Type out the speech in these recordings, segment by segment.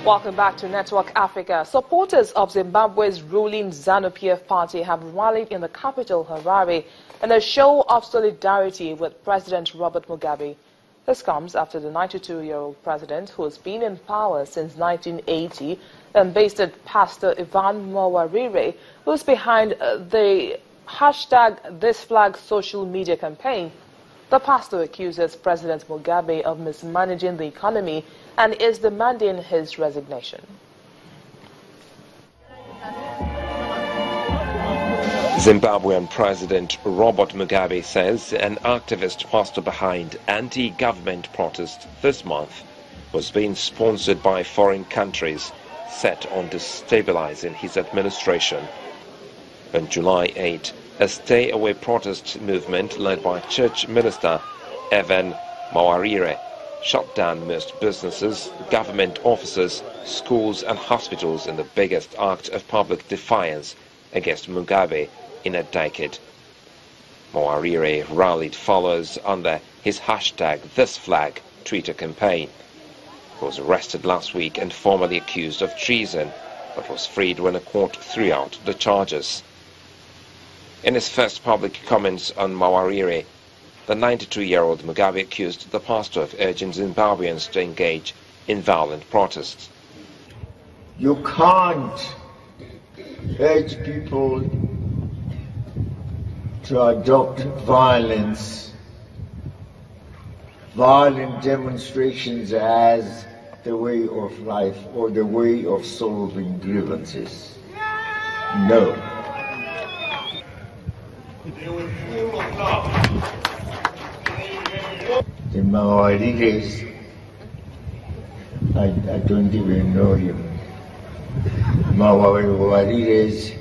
Welcome back to Network Africa. Supporters of Zimbabwe's ruling ZANU-PF party have rallied in the capital, Harare, in a show of solidarity with President Robert Mugabe. This comes after the 92-year-old president, who has been in power since 1980, embasted Pastor Ivan Mawarire, who is behind the #ThisFlag social media campaign. The pastor accuses President Mugabe of mismanaging the economy and is demanding his resignation. Zimbabwean President Robert Mugabe says an activist pastor behind anti-government protests this month was being sponsored by foreign countries set on destabilizing his administration. On July 8, a stay-away protest movement led by church minister Evan Mawarire shut down most businesses, government offices, schools and hospitals in the biggest act of public defiance against Mugabe in a decade. Mawarire rallied followers under his #ThisFlag Twitter campaign. He was arrested last week and formally accused of treason, but was freed when a court threw out the charges. In his first public comments on Mawarire, the 92-year-old Mugabe accused the pastor of urging Zimbabweans to engage in violent protests. You can't urge people to adopt violent demonstrations as the way of life or the way of solving grievances. No. The Mawarires, I don't even know him. Mawarires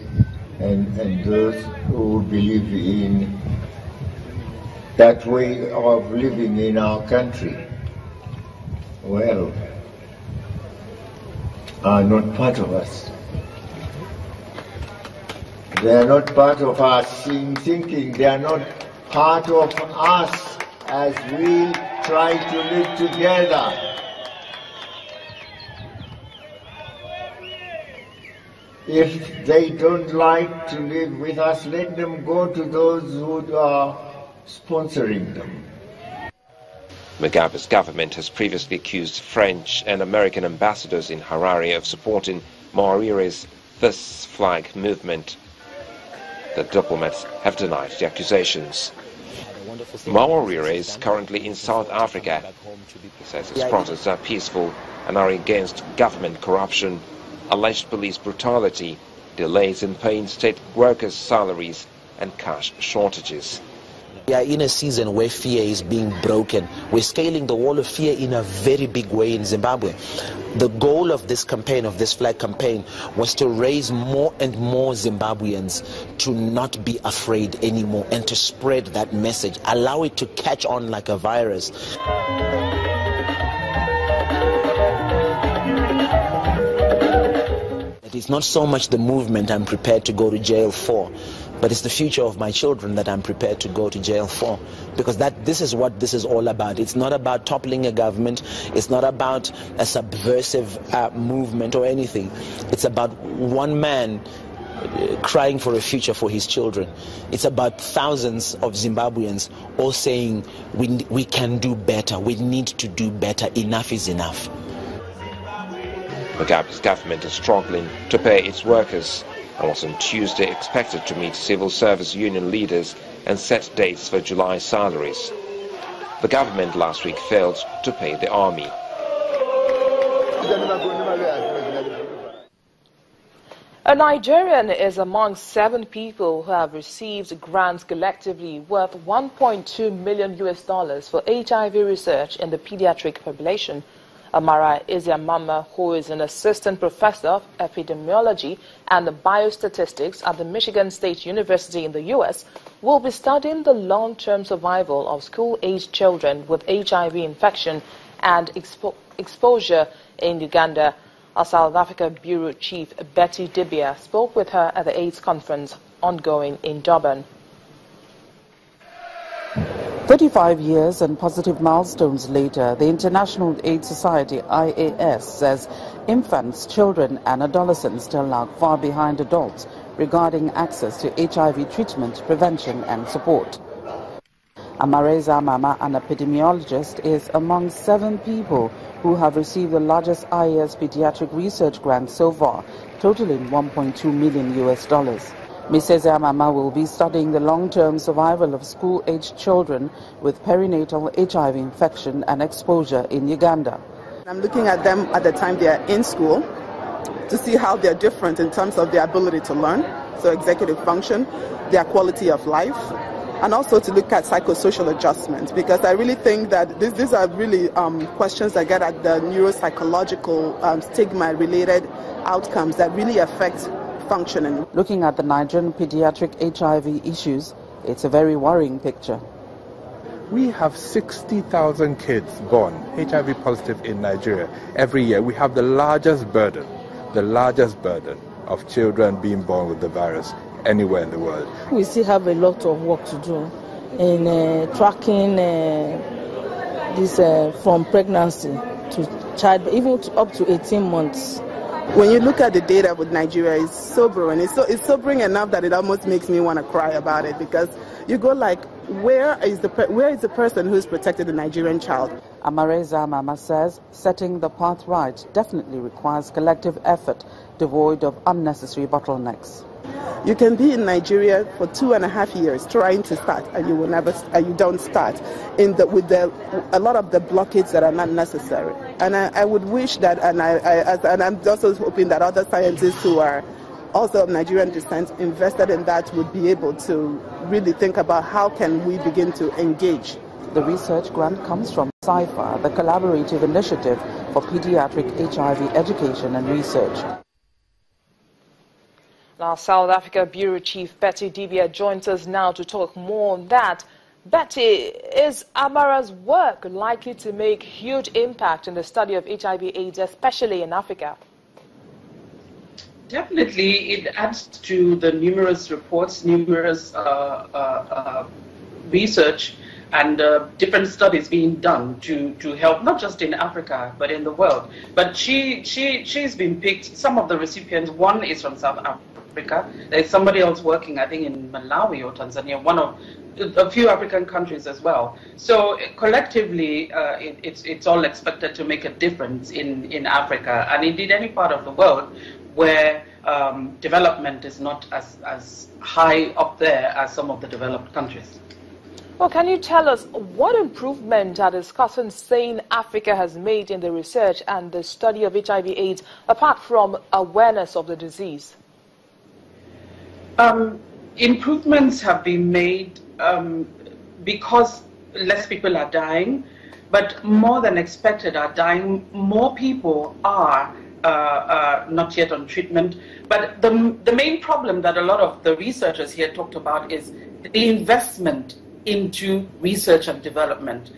and those who believe in that way of living in our country, well, are not part of us. They are not part of our thinking. They are not part of us as we try to live together. If they don't like to live with us, let them go to those who are sponsoring them. Mugabe's government has previously accused French and American ambassadors in Harare of supporting Mawarire's #ThisFlag movement. The diplomats have denied the accusations. Mawarire is currently in South Africa. He says his protests are peaceful and are against government corruption, alleged police brutality, delays in paying state workers' salaries and cash shortages. We are in a season where fear is being broken. We're scaling the wall of fear in a very big way in Zimbabwe. The goal of this campaign, of this flag campaign, was to raise more and more Zimbabweans to not be afraid anymore and to spread that message, allow it to catch on like a virus. It's not so much the movement I'm prepared to go to jail for, but it's the future of my children that I'm prepared to go to jail for. Because this is what this is all about. It's not about toppling a government. It's not about a subversive movement or anything. It's about one man crying for a future for his children. It's about thousands of Zimbabweans all saying, we can do better. We need to do better. Enough is enough. Mugabe's government is struggling to pay its workers and was on Tuesday expected to meet civil service union leaders and set dates for July salaries. The government last week failed to pay the army. A Nigerian is among 7 people who have received grants collectively worth $1.2 million for HIV research in the pediatric population. Amara Iziamama, who is an assistant professor of epidemiology and biostatistics at the Michigan State University in the U.S., will be studying the long-term survival of school-aged children with HIV infection and exposure in Uganda. Our South Africa Bureau Chief Betty Dibia spoke with her at the AIDS conference ongoing in Durban. 35 years and positive milestones later, the International AIDS Society, IAS, says Infants, children and adolescents still lag far behind adults regarding access to HIV treatment, prevention and support. Amareza Mama, an epidemiologist, is among 7 people who have received the largest IAS pediatric research grant so far, totaling $1.2 million. Mrs. Mama will be studying the long-term survival of school-aged children with perinatal HIV infection and exposure in Uganda. I'm looking at them at the time they are in school to see how they're different in terms of their ability to learn, so executive function, their quality of life, and also to look at psychosocial adjustments, because I really think that these are really questions that get at the neuropsychological stigma-related outcomes that really affect functioning. Looking at the Nigerian pediatric HIV issues, it's a very worrying picture. We have 60,000 kids born HIV positive in Nigeria every year. We have the largest burden of children being born with the virus anywhere in the world. We still have a lot of work to do in tracking this from pregnancy to child, even up to 18 months. When you look at the data with Nigeria, it's sobering. It's sobering enough that it almost makes me want to cry about it, because you go like, where is the person who's protected the Nigerian child? Amareza Mama says setting the path right definitely requires collective effort, devoid of unnecessary bottlenecks. You can be in Nigeria for 2.5 years trying to start, and you don't start with a lot of the blockades that are not necessary. And I would wish that, and I'm also hoping that other scientists who are also of Nigerian descent invested in that would be able to really think about how can we begin to engage. The research grant comes from CIPHA, the collaborative initiative for pediatric HIV education and research. Now, South Africa Bureau Chief Betty Dibia joins us now to talk more on that. Betty, is Amara's work likely to make huge impact in the study of HIV/AIDS, especially in Africa? Definitely, it adds to the numerous reports, numerous research and different studies being done to help not just in Africa but in the world. But she's been picked. Some of the recipients, one is from South Africa. There's somebody else working, I think, in Malawi or Tanzania, one of a few African countries as well. So collectively, it's all expected to make a difference in Africa and indeed any part of the world where development is not as high up there as some of the developed countries. Well, can you tell us what improvement are discussants saying Africa has made in the research and the study of HIV/AIDS, apart from awareness of the disease? Improvements have been made because less people are dying, but more than expected are dying. More people are not yet on treatment. But the main problem that a lot of the researchers here talked about is the investment into research and development.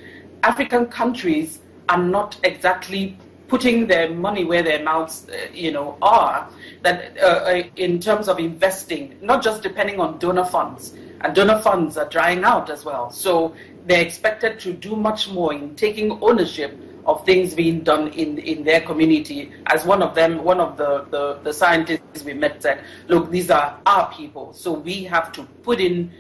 African countries are not exactly putting their money where their mouths, are. That in terms of investing, not just depending on donor funds, and donor funds are drying out as well. So they're expected to do much more in taking ownership of things being done in their community. As one of the scientists we met said, look, these are our people, so we have to put in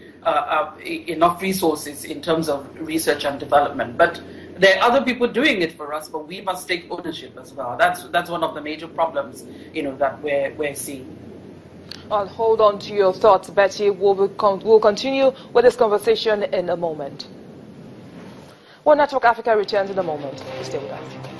enough resources in terms of research and development. But there are other people doing it for us, but we must take ownership as well. That's one of the major problems, that we're seeing. I'll hold on to your thoughts, Betty. We'll continue with this conversation in a moment. Well, Network Africa returns in a moment. Stay with us.